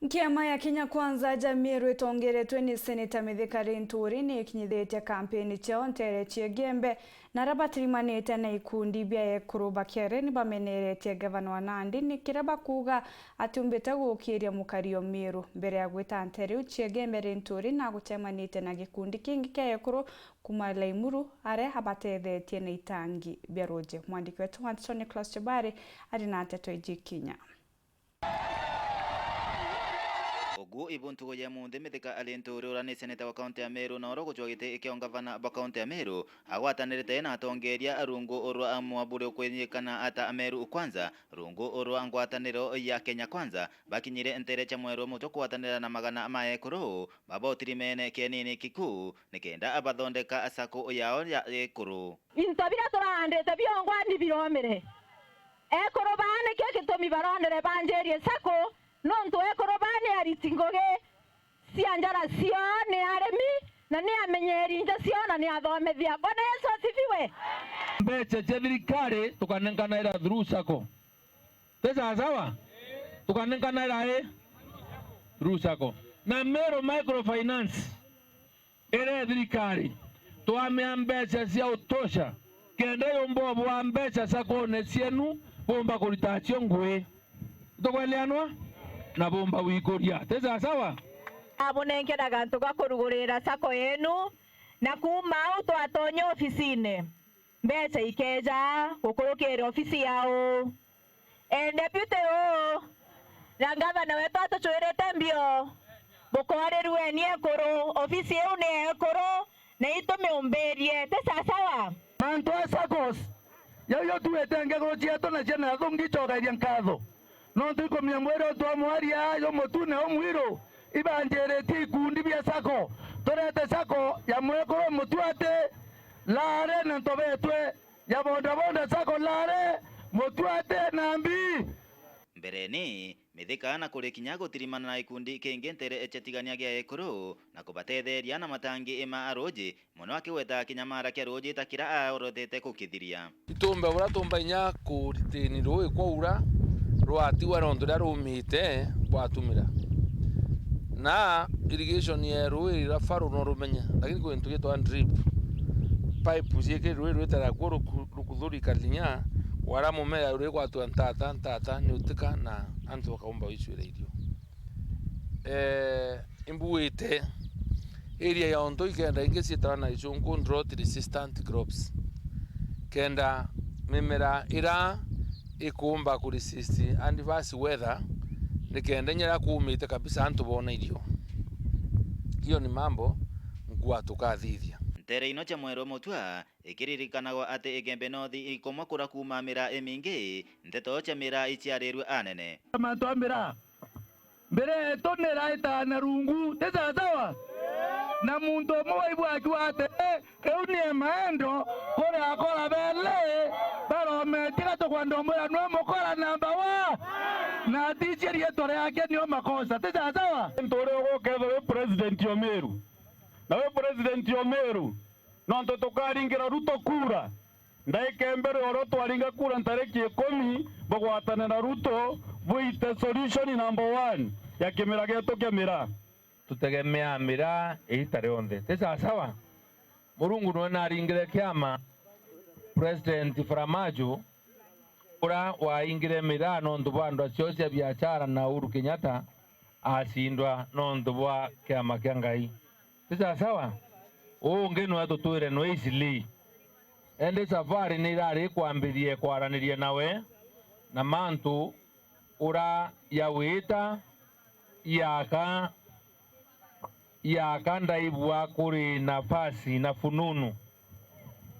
Kiama ya Kenya Kwanza Jamiru itongeretwe ni Seneta Mithika Linturi ni ikinyithitie kampeni chao ntere Chigembe na rabatirimanite na ikundi bia ekuru bakere ni bameneretie gavana wa Nandi ni kiraba kuga atumbite gukiria Mukario Miru mbere ya gwita ntere Chigembe Linturi na gutemanite na gikundi kingi kia ekuru kuma Laimuru are habatethetie na itangi bia roje. Mwandiki wetu Anthony Claus Chebari ari na nteto ijikinya. Ogu ibuntu ya munde Mithika Linturi ura ni seneta wa kaunti ya Meru na oro guchwagite ikio gavana wa kaunti ya Meru agwatanirite na atongeria rungu orwa amwabure kwenyekana ata Meru Kwanza rungu orwa ngwataniro ya Kenya Kwanza bakinyire ntere cha mwero muto kwatanira na magana ma ekuru babotirimene kenini kiku nikenda abathondeka asako yao ya ekuru intabira turandete byongwa ni biromere ekuru bane kyo gitumi barondere banjerie sako nonto ekorobane aritingoge sianjara sio ni aremi na ni amenyeri nje sio na ni athomethia. Bwana Yesu asifiwe. Mbeche thirikari tukanengana ira through sako pesa sawa tukanengana ira through sako na Meru microfinance ire thirikari twamea mbeche cia utosha kende yombobo wa mbeche sako ne cienu bomba kuritacio ngwe tukweleanwa na bomba wikoria teza sawa abonenge dagantu gakurugurira sako yenu na kuma auto atonyo ofisine mbese ikeja gukurukira ofisi yao deputy o na gavana wetu atuchwirite mbio bukorerwe ni ekuru ofisi yeu ni ekuru na itumiumberie teza sawa manto sakos yo tuwetenge gochieto na chena thungi chogaria nkatho no tuko miamwero to mwaria yo motune omwiro ibanjereti kundi bia sako torete sako ya mwekoro mutuate lare na tobetwe ya bonda sako lare mutuate nambi mbereni Mithika na kuri kinyago tirimana na ikundi kingi ntere echetigania gia ekuru na kubatetheria na matangi ima aroji muno akiweta kinyamara kia roji takira aorothete kukithiria itumbe ura tumba inya kuritini rui kwa ura rwatiwa rondo rumite bwatumira na irrigation ya rui rafaru no rumenya lakini ko intu yeto drip pipe zieke rui rutara ko rukuthuri kalinya wara mumea rui kwa tu ntata ni utika na antu wakaomba wicwira irio imbuite area ya ondo ikenda ingesietana na ichungu drought resistant crops kenda mimera ira ikumba kuresist adverse weather nikenda nyera kuumite kabisa antu bona irio hiyo ni mambo ngwa tukathithia ntere ino cha mwero mutwa ikiririkanago ate Igembe North ikomwa kura kuma mira emingi nteto cha mira ichiarirwe anene matwamira mbere tonera itana rungu teza sawa na muntu omwe ibwaki ate eunie maendo kore akora bele baro tira to kwando mura no mukora namba wa na ticheri etore yake niyo makosa teza sawa ntore go president yo Meru na we president yo Meru no nto tukaringira Ruto kura ndaikembere oro twaringa kura ntareki 10 bogwatana na Ruto buite solution number 1 ya kimera geto kemera tutegemea mira itare onde tesa sawa murungu no naringire kiama president Faramajo ura wa ingire mira no ndubando asiosia biashara na Uhuru Kenyatta asindwa no ndubwa kiama kyangai tesa sawa ngeno atutwire no isili ende safari ni rari kwambirie kwaranirie nawe na mantu ura ya wita yaka ndaibwa kuri nafasi na fununu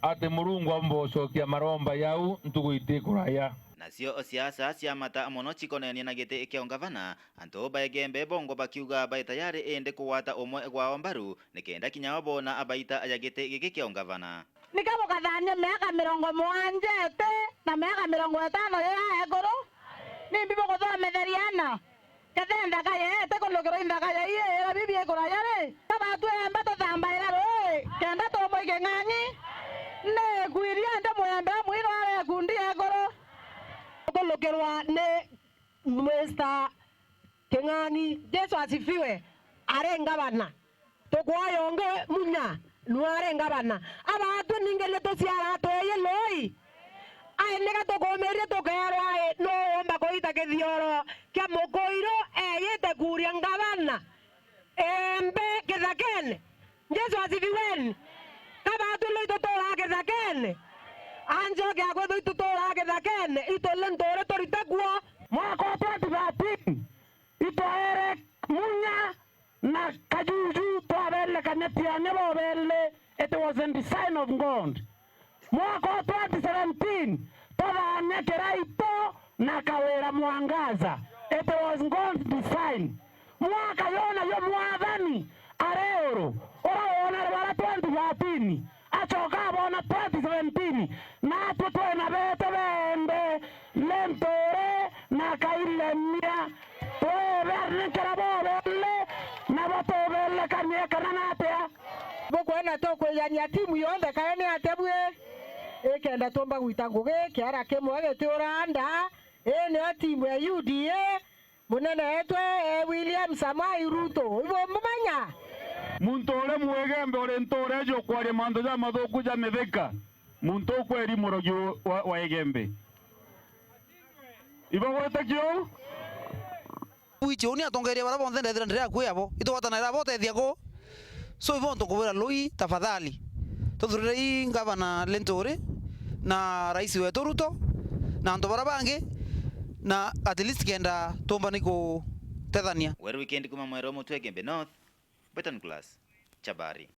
ate murungu ambocokia maromba yau ntuguite kuraya nacio siasa cia mata muno chikonenia na gite ikio gavana antu Igembe bongo bakiuga baitayari ende kuwata umwe gwao mbaru nikenda kinyao bona abaita ya gite giki kio gavana nikabo kathania miaka 70 na miaka 50 ya egoro ni bibo kuthometheriana kathenda kaya te kologero inda kaya ye bibi egora yare taba tu embato thamba ira ro kenda to mo igengangi ne guiria nda moyambe mwiro are kundi egoro kologerwa ne Mr. King ng'ani Jesu asifiwe arenga bana tokwayo nge munya nuarenga bana abantu ningele to siara to yeloi ai nega to komeria to kero ai no omba koita ke dioro kya mokoiro yete kuria ngabana embe kezakene Jesu asifiwe kaba tu loito to la kezakene anjo ke ago to la kezakene ito lentore toritakwa mwaka wa 2013 ito ere munya na kajuju twabele kanetiane bobele. It was in the sign of God. Mwaka wa 2017 tobane keraito na kawera mwangaza. It was God's design. Mwaka yona yo mwadhani areoro ora bara 2013 achoka bona 2017 na tutwe na bete bende lentore na kailemia tobe kerabobele na batobele kanye kananatea bokwena to kweyania timu yonde kaene atebwe ekenda tomba gwita nguge kiara kimwe gitiuranda ene timu ya UDA munene etwe William Samoei Ruto ibo mumanya muntu ore mwegembe ore ntore jo kwari mando ja mathuku ja mithika muntu kweri murogi wa egembe ibo gwetekio wicho ni atongeria bara bonthe ndethira ndira kwiyabo itwatana ira bote thiago so ivonto kubera lui tafadhali tuthurire ngavana Lentore na rais wetu Ruto na andu bara bangi na at least kenda tomba niko tethania weru weekend kuma mwero mutwe Gembe North Beton Class Chabari.